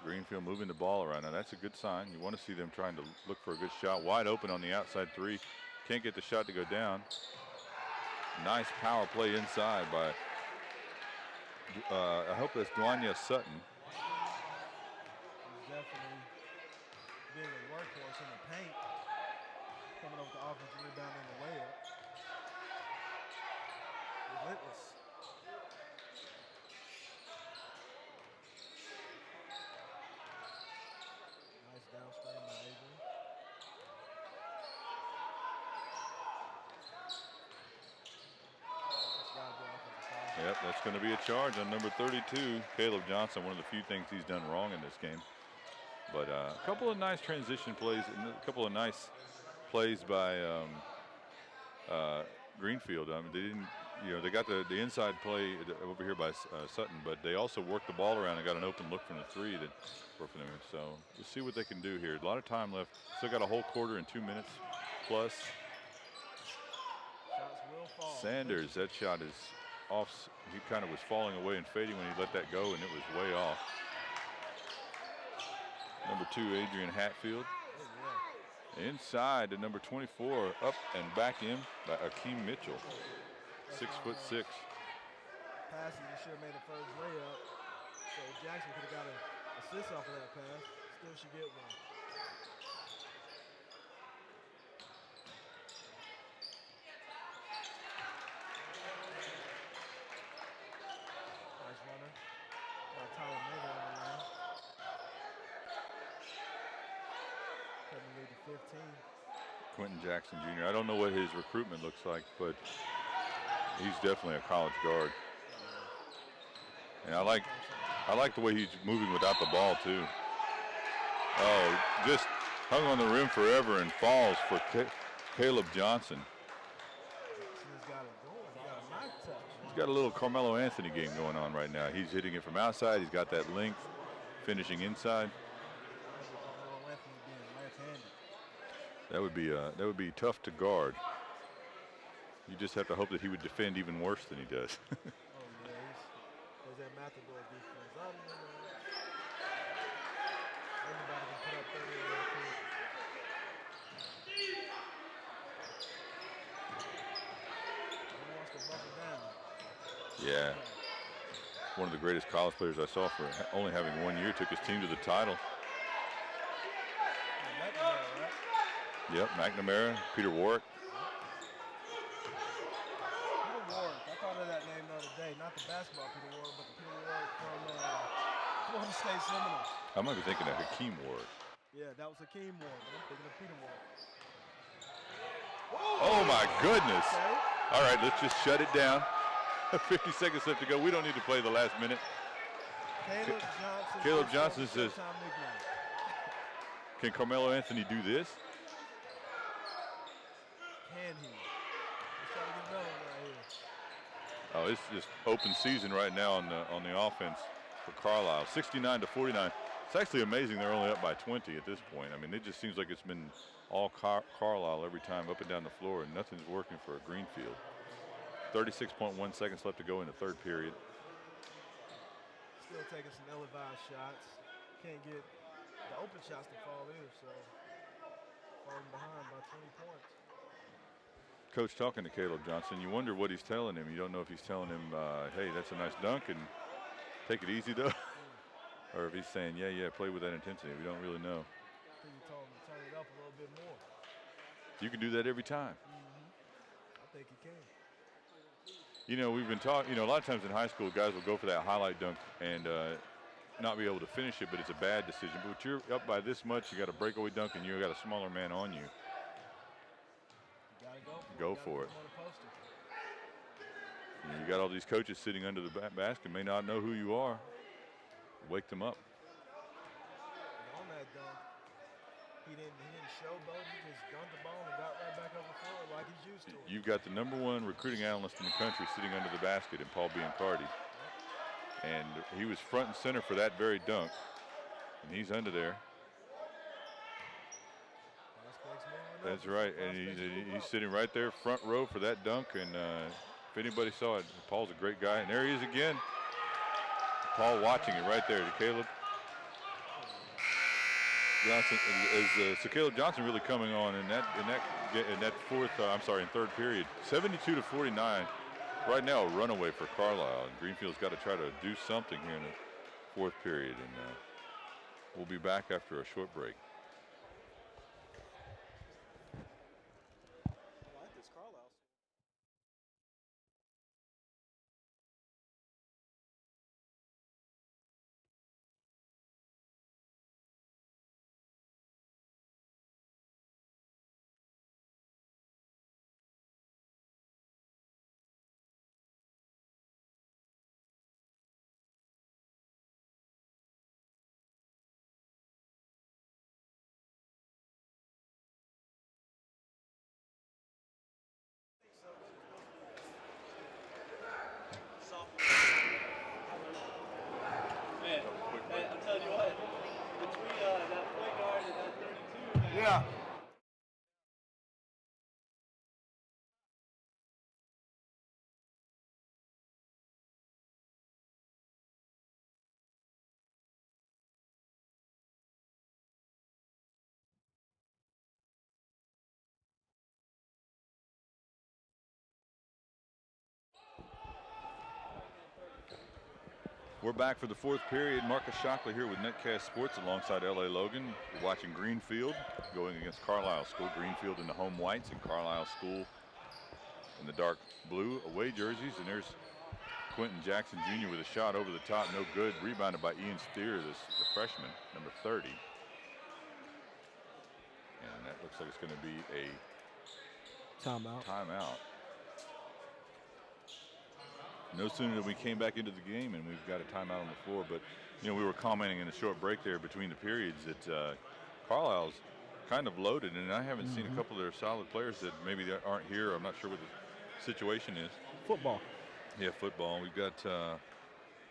Greenfield moving the ball around. Now that's a good sign. You want to see them trying to look for a good shot. Wide open on the outside 3. Can't get the shot to go down. Nice power play inside by, I hope that's Dwanya Sutton. He's definitely being a workhorse in the paint. Coming up with the offensive rebound on the layup. Relentless. Nice downstream by Adrian. Yep, that's going to be a charge on number 32, Caleb Johnson. One of the few things he's done wrong in this game. But a couple of nice transition plays and a couple of nice plays by Greenfield. I mean, they didn't, they got the inside play over here by Sutton, but they also worked the ball around and got an open look from the 3 that worked for them. So we'll see what they can do here. A lot of time left. Still got a whole quarter and 2 minutes plus. Shots will fall. Sanders, that shot is off. He kind of was falling away and fading when he let that go, and it was way off. Number 2, Adrian Hatfield. Inside to number 24, up and back in by Akeem Mitchell. 6'6". Passes, you should have made the first layup. So Jackson could have got an assist off of that pass. Still should get one. Nice runner by Tyler Miller on the line. Cutting the lead to 15. Quentin Jackson Jr. I don't know what his recruitment looks like, but he's definitely a college guard. And I like the way he's moving without the ball too. Oh, just hung on the rim forever and falls for Caleb Johnson. He's got a little Carmelo Anthony game going on right now. He's hitting it from outside. He's got that length, finishing inside. That would be tough to guard. You just have to hope that he would defend even worse than he does. Oh yeah, there's that Matador defense. Anybody can put up 30 real quick. He wants to buckle down. Yeah. One of the greatest college players I saw for only having 1 year, took his team to the title. Yep, McNamara, Peter Warwick. Peter Warwick, I thought of that name the other day. Not the basketball Peter Warwick, but the Peter Warwick from Florida State Seminoles. I might be thinking of Hakeem Warwick. Yeah, that was Hakeem Warwick, but I'm thinking of Peter Warwick. Oh my goodness. Okay. All right, let's just shut it down. 50 seconds left to go. We don't need to play the last minute. Caleb Johnson says, can Carmelo Anthony do this? Can he? Let's try to get another one right here. Oh, it's just open season right now on the offense for Carlisle. 69-49. It's actually amazing they're only up by 20 at this point. I mean, it just seems like it's been all Carlisle every time up and down the floor, and nothing's working for Greenfield. 36.1 seconds left to go in the third period. Still taking some ill-advised shots. Can't get the open shots to fall either, so falling behind by 20 points. Coach talking to Caleb Johnson. You wonder what he's telling him. You don't know if he's telling him, hey, that's a nice dunk and take it easy though. Or if he's saying, yeah, play with that intensity. We don't really know. I think he told him to turn it up a little bit more. You can do that every time. I think he can. You know, we've been taught, a lot of times in high school, guys will go for that highlight dunk and not be able to finish it, but it's a bad decision. But you're up by this much, you got a breakaway dunk and you got a smaller man on you. Go for it. You got all these coaches sitting under the basket, may not know who you are. Wake them up. On that dunk, he didn't showboat. He just dunked the ball and got right back on the floor like he's used to. You've got the #1 recruiting analyst in the country sitting under the basket in Paul Biancardi. And he was front and center for that very dunk. And he's under there. That's right, and he's sitting right there front row for that dunk and anybody saw it, Paul's a great guy. And there he is again. Paul watching it right there to Caleb Johnson. So Caleb Johnson really coming on in that third period. 72-49. Right now, a runaway for Carlisle. And Greenfield's got to try to do something here in the fourth period. And we'll be back after a short break. Hey, I'm telling you what, between that point guard and that 32, man. Yeah. We're back for the fourth period. Marcus Shockley here with Netcast Sports alongside L.A. Logan. We're watching Greenfield going against Carlisle School. Greenfield in the home whites and Carlisle School in the dark blue away jerseys. And there's Quentin Jackson Jr. with a shot over the top, no good. Rebounded by Ian Steer, the freshman, number 30. And that looks like it's going to be a timeout. No sooner than we came back into the game and we've got a timeout on the floor. But, you know, we were commenting in the short break there between the periods that Carlisle's kind of loaded, and I haven't seen a couple of their solid players that maybe they aren't here. I'm not sure what the situation is. Football. Yeah, football. We've got,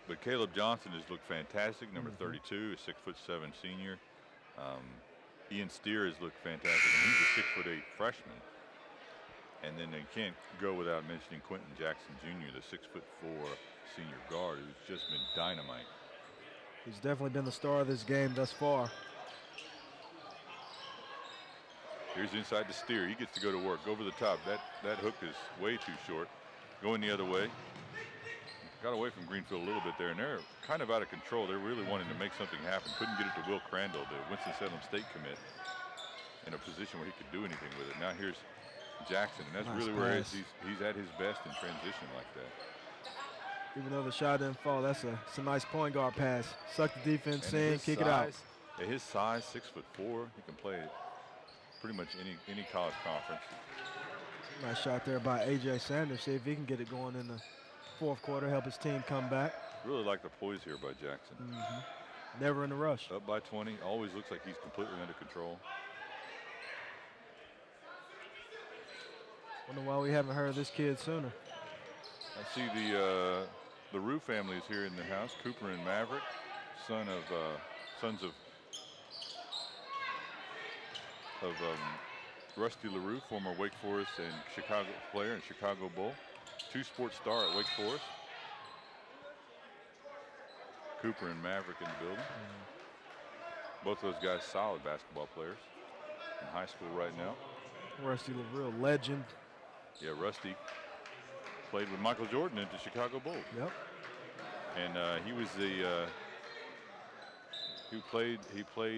but Caleb Johnson has looked fantastic, number 32, a 6'7" senior. Ian Steer has looked fantastic, and he's a 6'8" freshman. And then they can't go without mentioning Quentin Jackson Jr., the 6'4" senior guard, who's just been dynamite. He's definitely been the star of this game thus far. Here's inside to Steer. He gets to go to work over the top. That hook is way too short. Going the other way. Got away from Greenfield a little bit there, and they're kind of out of control. They're really wanting to make something happen. Couldn't get it to Will Crandall, the Winston-Salem State commit, in a position where he could do anything with it. Now here's Jackson, and that's really where he's at his best in transition like that. Even though the shot didn't fall, that's a nice point guard pass. Suck the defense in, kick it out. At his size, 6'4", he can play pretty much any college conference. Nice shot there by A.J. Sanders. See if he can get it going in the fourth quarter, help his team come back. Really like the poise here by Jackson. Never in a rush. Up by 20, always looks like he's completely under control. Wonder why we haven't heard of this kid sooner. I see the Rue family is here in the house. Cooper and Maverick, sons of Rusty LaRue, former Wake Forest and Chicago player and Chicago Bull, two-sport star at Wake Forest. Cooper and Maverick in the building. Both of those guys solid basketball players in high school right now. Rusty LaRue, legend. Yeah, Rusty played with Michael Jordan at the Chicago Bulls. Yep. And he was he played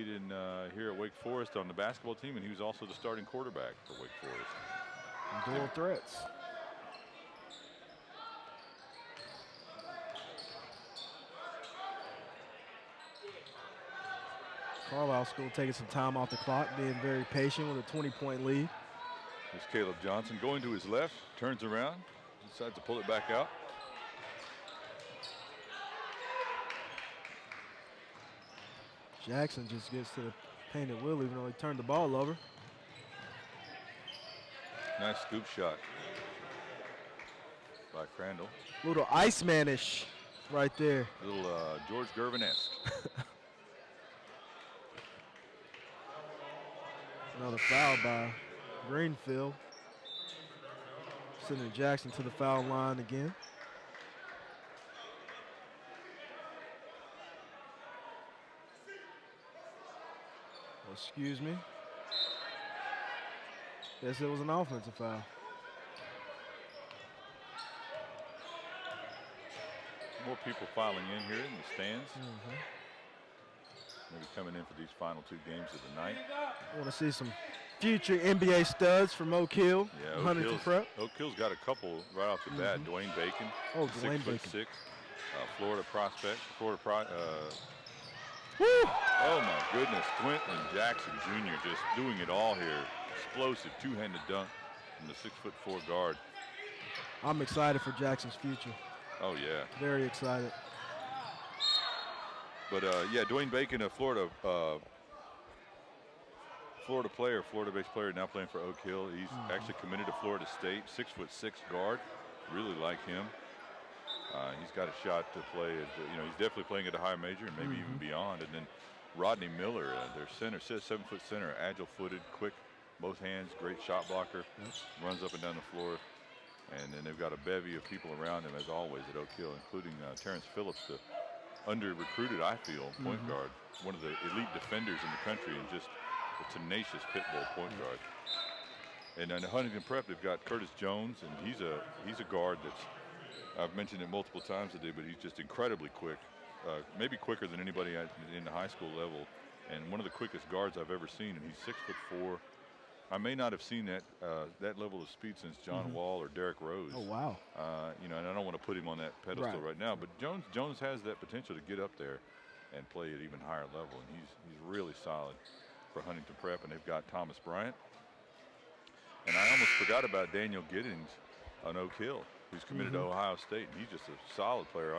in here at Wake Forest on the basketball team, and he was also the starting quarterback for Wake Forest. Dual threats. Carlisle School taking some time off the clock, being very patient with a 20-point lead. There's Caleb Johnson going to his left, turns around, decides to pull it back out. Jackson just gets to the painted wheel, even though he turned the ball over. Nice scoop shot by Crandall. Little Iceman-ish right there. Little George Gervin-esque. Another foul by Greenfield. Sending Jackson to the foul line again. Excuse me. Guess it was an offensive foul. More people filing in here in the stands. Maybe coming in for these final 2 games of the night. I want to see some future NBA studs from Oak Hill. Yeah, Huntington Prep. Oak Hill's got a couple right off the bat. Dwayne Bacon, Oh, Dwayne Bacon. 6'6", Florida prospect. Woo! Oh my goodness, Quentin Jackson Jr. just doing it all here. Explosive two-handed dunk from the 6'4" guard. I'm excited for Jackson's future. Oh yeah. Very excited. But yeah, Dwayne Bacon, a Florida player, Florida-based player, now playing for Oak Hill. He's actually committed to Florida State. 6'6" guard. Really like him. He's got a shot to play. He's definitely playing at a high major and maybe even beyond. And then Rodney Miller, their center, 7-foot center, agile-footed, quick, both hands, great shot blocker, runs up and down the floor. And then they've got a bevy of people around him, as always, at Oak Hill, including Terrence Phillips, the under-recruited, I feel, point guard, one of the elite defenders in the country, and just a tenacious pit bull point guard. And then Huntington Prep, they've got Curtis Jones, and he's a guard that's, I've mentioned it multiple times today, but he's just incredibly quick, maybe quicker than anybody in the high school level, and one of the quickest guards I've ever seen. And he's 6'4". I may not have seen that level of speed since John Wall or Derrick Rose. Oh wow! And I don't want to put him on that pedestal right now, but Jones has that potential to get up there and play at even higher level, and he's really solid for Huntington Prep. And they've got Thomas Bryant, and I almost forgot about Daniel Giddings on Oak Hill, who's committed to Ohio State, and he's just a solid player.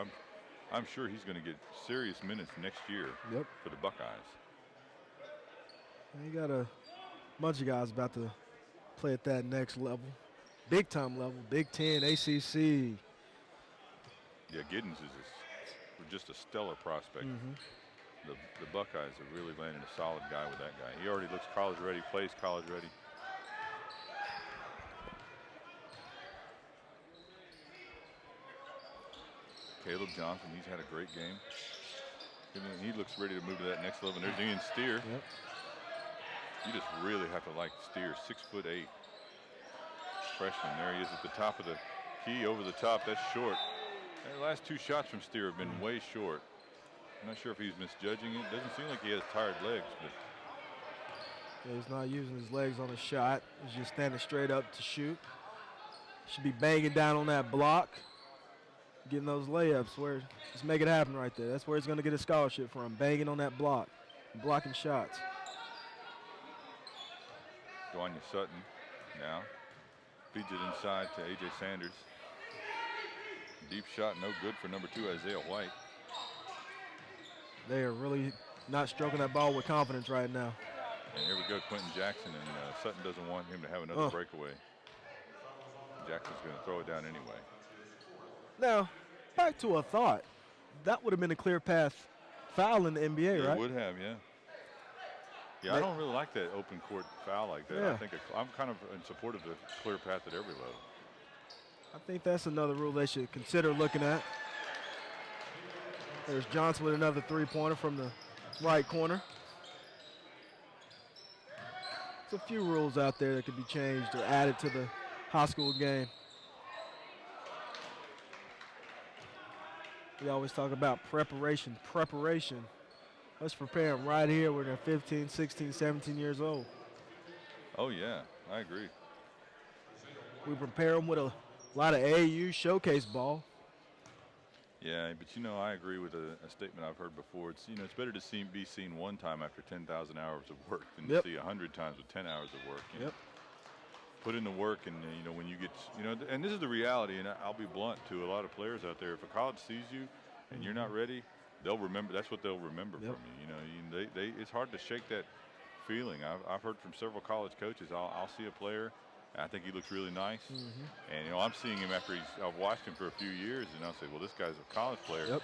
I'm sure he's going to get serious minutes next year for the Buckeyes. You got a bunch of guys about to play at that next level, big time level, Big Ten, ACC. Yeah, Giddings is just a stellar prospect. The Buckeyes have really landed a solid guy with that guy. He already looks college ready, plays college ready. Caleb Johnson, he's had a great game. He looks ready to move to that next level. And there's Ian Steer. You just really have to like Steer, 6'8". Freshman, there he is at the top of the key, over the top, that's short. The last 2 shots from Steer have been way short. I'm not sure if he's misjudging it. Doesn't seem like he has tired legs, but. Yeah, he's not using his legs on a shot. He's just standing straight up to shoot. Should be banging down on that block, getting those layups. Just make it happen right there. That's where he's going to get a scholarship from, banging on that block, blocking shots. Dwanya Sutton now feeds it inside to A.J. Sanders. Deep shot, no good for number 2, Isaiah White. They are really not stroking that ball with confidence right now. And here we go, Quentin Jackson, and Sutton doesn't want him to have another breakaway. Jackson's going to throw it down anyway. Now, back to a thought. That would have been a clear path foul in the NBA, right? It would have, yeah. Yeah, I don't really like that open court foul like that. Yeah. I think I'm kind of in support of the clear path at every level. I think that's another rule they should consider looking at. There's Johnson with another three-pointer from the right corner. There's a few rules out there that could be changed or added to the high school game. We always talk about preparation. Let's prepare them right here when they're 15, 16, 17 years old. Oh, yeah, I agree. We prepare them with a lot of AAU showcase ball. Yeah, but I agree with a statement I've heard before. It's it's better to be seen one time after 10,000 hours of work than to see 100 times with 10 hours of work. Put in the work, and when you get and this is the reality. And I'll be blunt to a lot of players out there. If a college sees you and you're not ready, they'll remember. That's what they'll remember from you. It's hard to shake that feeling. I've heard from several college coaches. I'll see a player. I think he looks really nice, and I'm seeing him after I've watched him for a few years, and I'll say, well, this guy's a college player.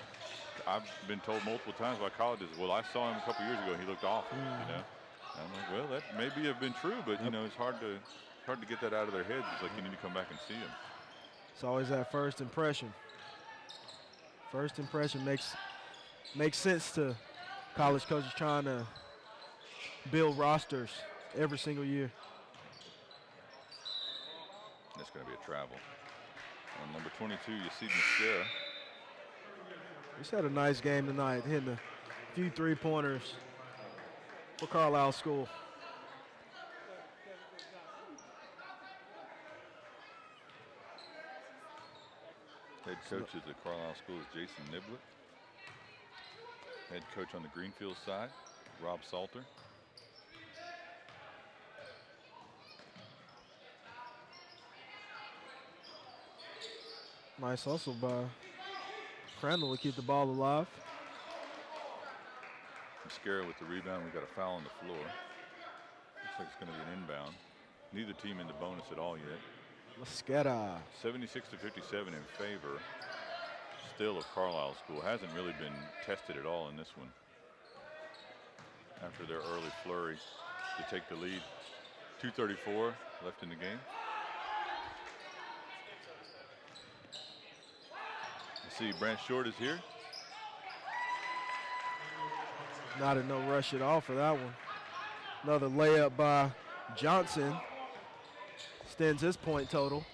I've been told multiple times by colleges, well, I saw him a couple years ago, and he looked awful. And I'm like, well, that maybe have been true, but it's hard to get that out of their heads. It's like you need to come back and see him. It's always that first impression. First impression makes sense to college coaches trying to build rosters every single year. That's going to be a travel. On number 22, you see Mascara. He's had a nice game tonight, hitting a few three-pointers for Carlisle School. Head coach at the Carlisle School is Jason Niblett. Head coach on the Greenfield side, Rob Salter. Nice hustle by Crandall to keep the ball alive. Mascara with the rebound. We got a foul on the floor. Looks like it's going to be an inbound. Neither team in the bonus at all yet. Mascara. 76 to 57 in favor still of Carlisle School. Hasn't really been tested at all in this one. After their early flurry to take the lead. 2:34 left in the game. See, Brant Short is here. Not in no rush at all for that one. Another layup by Johnson. Extends his point total.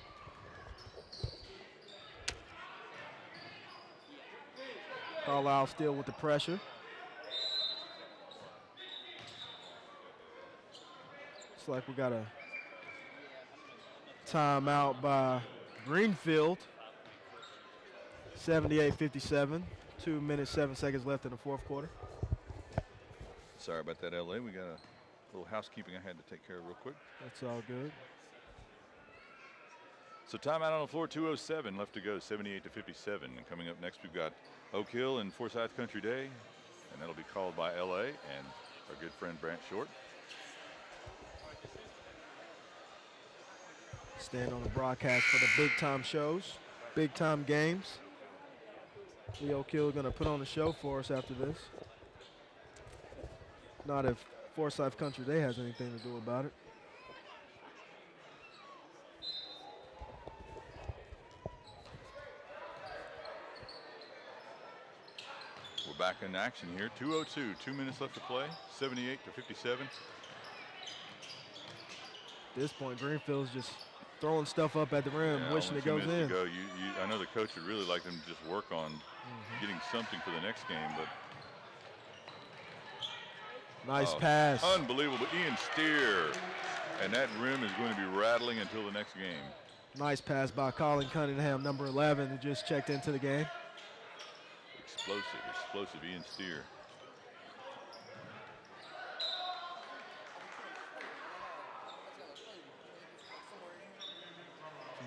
Carlisle still with the pressure. Looks like we got a timeout by Greenfield. 78-57. 2 minutes, 7 seconds left in the fourth quarter. Sorry about that, LA. We got a little housekeeping I had to take care of real quick. That's all good. So timeout on the floor, 2:07 left to go, 78 to 57. And coming up next, we've got Oak Hill and Forsyth Country Day, and that'll be called by LA and our good friend Brant Short. Stand on the broadcast for the big time shows, big time games. The Oak Hill going to put on the show for us after this. Not if Forsyth Country Day has anything to do about it. We're back in action here. 2:02, 2 minutes left to play. 78 to 57. At this point, Greenfield's just throwing stuff up at the rim, Yeah, wishing only it 2 goes minutes in. to go. I know the coach would really like them to just work on getting something for the next game, but Nice pass. unbelievable. Ian Steer, and that rim is going to be rattling until the next game. Nice pass by Colin Cunningham, number 11, who just checked into the game. Explosive Ian Steer.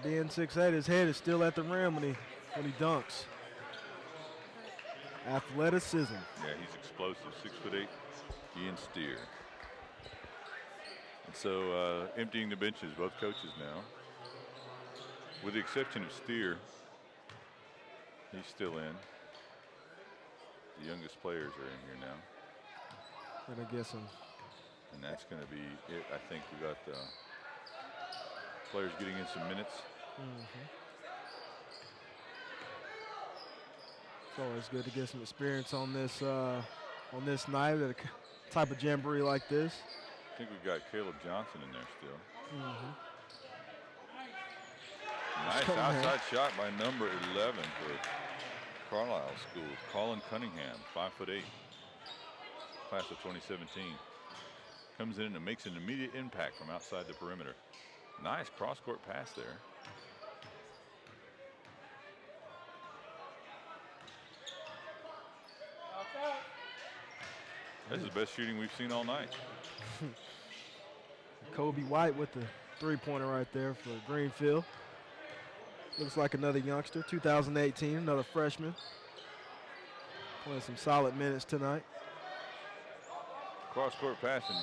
Being 6'8", his head is still at the rim when he dunks. Athleticism. Yeah, he's explosive. 6'8", Ian Steer. And so emptying the benches, both coaches now. With the exception of Steer, he's still in. The youngest players are in here now. And I guess And that's going to be it. I think we got the players getting in some minutes. It's always good to get some experience on this night at a type of jamboree like this. I think we've got Caleb Johnson in there still. Nice Cunningham. outside shot by number 11 for Carlisle School. Colin Cunningham, 5'8", class of 2017. Comes in and makes an immediate impact from outside the perimeter. Nice cross-court pass there. This is the best shooting we've seen all night. Kobe White with the three-pointer right there for Greenfield. Looks like another youngster, 2018, another freshman. Playing some solid minutes tonight. Cross-court passing.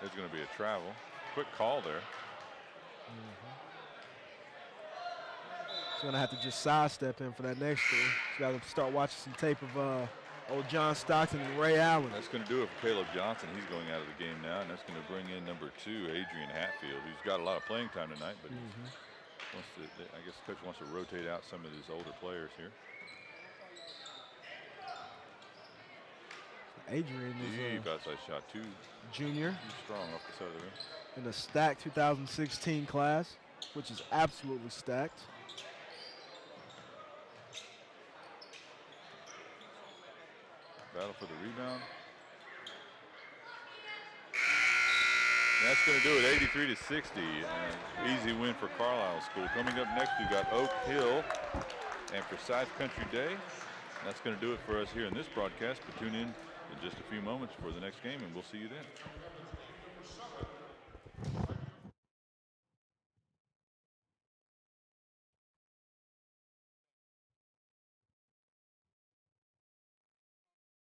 There's going to be a travel. Quick call there. He's going to have to just sidestep in for that next three. He's got to start watching some tape of old John Stockton and Ray Allen. That's going to do it for Caleb Johnson. He's going out of the game now, and that's going to bring in number 2, Adrian Hatfield, who's got a lot of playing time tonight, but I guess coach wants to rotate out some of these older players here. Adrian is Deep outside shot, too junior strong off the side of the rim. in the stacked 2016 class, which is absolutely stacked. Battle for the rebound. That's going to do it, 83 to 60. Easy win for Carlisle School. Coming up next, we've got Oak Hill and Forsyth Country Day. That's going to do it for us here in this broadcast, but tune in just a few moments for the next game, and we'll see you then.